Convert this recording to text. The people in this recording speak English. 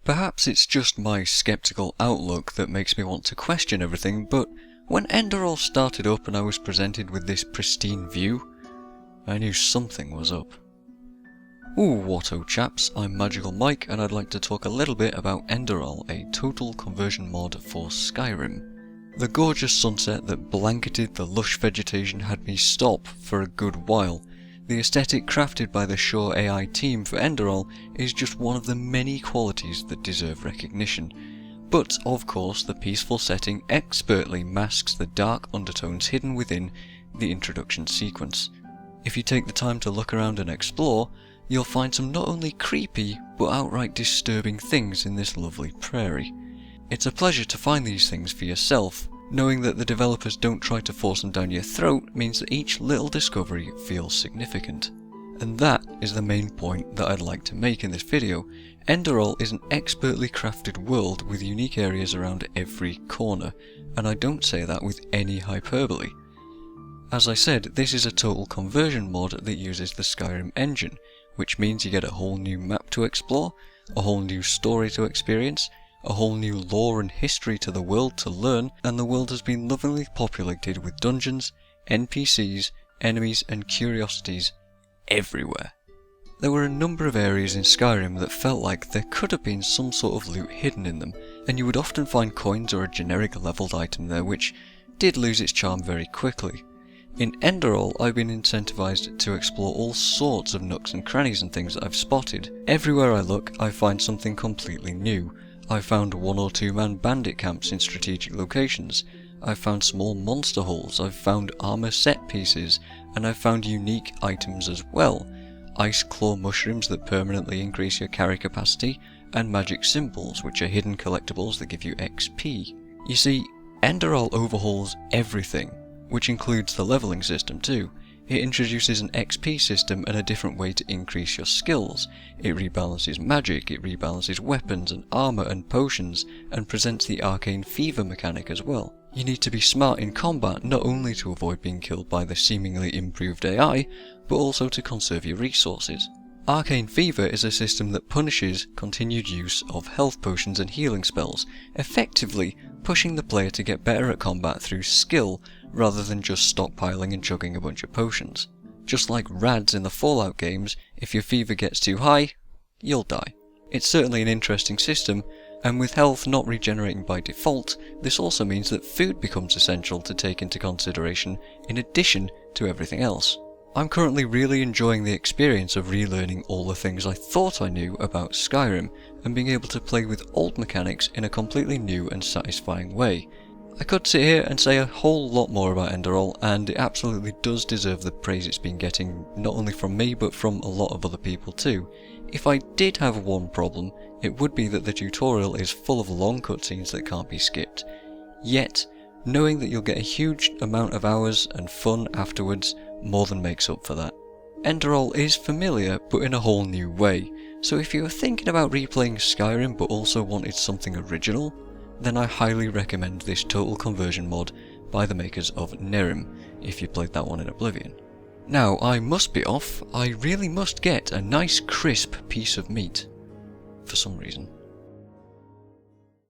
Perhaps it's just my skeptical outlook that makes me want to question everything, but when Enderal started up and I was presented with this pristine view, I knew something was up. Ooh, whatto chaps, I'm MagicalMike and I'd like to talk a little bit about Enderal, a total conversion mod for Skyrim. The gorgeous sunset that blanketed the lush vegetation had me stop for a good while. The aesthetic crafted by the SureAI team for Enderal is just one of the many qualities that deserve recognition. But, of course, the peaceful setting expertly masks the dark undertones hidden within the introduction sequence. If you take the time to look around and explore, you'll find some not only creepy, but outright disturbing things in this lovely prairie. It's a pleasure to find these things for yourself. Knowing that the developers don't try to force them down your throat means that each little discovery feels significant. And that is the main point that I'd like to make in this video. Enderal is an expertly crafted world with unique areas around every corner, and I don't say that with any hyperbole. As I said, this is a total conversion mod that uses the Skyrim engine, which means you get a whole new map to explore, a whole new story to experience, a whole new lore and history to the world to learn, and the world has been lovingly populated with dungeons, NPCs, enemies and curiosities everywhere. There were a number of areas in Skyrim that felt like there could have been some sort of loot hidden in them, and you would often find coins or a generic leveled item there which did lose its charm very quickly. In Enderal, I've been incentivized to explore all sorts of nooks and crannies and things that I've spotted. Everywhere I look, I find something completely new. I've found 1 or 2 man bandit camps in strategic locations, I've found small monster holes, I've found armor set pieces, and I've found unique items as well. Ice claw mushrooms that permanently increase your carry capacity, and magic symbols which are hidden collectibles that give you XP. You see, Enderal overhauls everything, which includes the leveling system too. It introduces an XP system and a different way to increase your skills. It rebalances magic, it rebalances weapons and armor and potions, and presents the arcane fever mechanic as well. You need to be smart in combat not only to avoid being killed by the seemingly improved AI, but also to conserve your resources. Arcane Fever is a system that punishes continued use of health potions and healing spells, effectively pushing the player to get better at combat through skill rather than just stockpiling and chugging a bunch of potions. Just like rads in the Fallout games, if your fever gets too high, you'll die. It's certainly an interesting system, and with health not regenerating by default, this also means that food becomes essential to take into consideration in addition to everything else. I'm currently really enjoying the experience of relearning all the things I thought I knew about Skyrim, and being able to play with old mechanics in a completely new and satisfying way. I could sit here and say a whole lot more about Enderal, and it absolutely does deserve the praise it's been getting, not only from me but from a lot of other people too. If I did have one problem, it would be that the tutorial is full of long cutscenes that can't be skipped. Yet, knowing that you'll get a huge amount of hours and fun afterwards more than makes up for that. Enderal is familiar, but in a whole new way, so if you were thinking about replaying Skyrim but also wanted something original, then I highly recommend this total conversion mod by the makers of Nehrim, if you played that one in Oblivion. Now, I must be off. I really must get a nice crisp piece of meat, for some reason.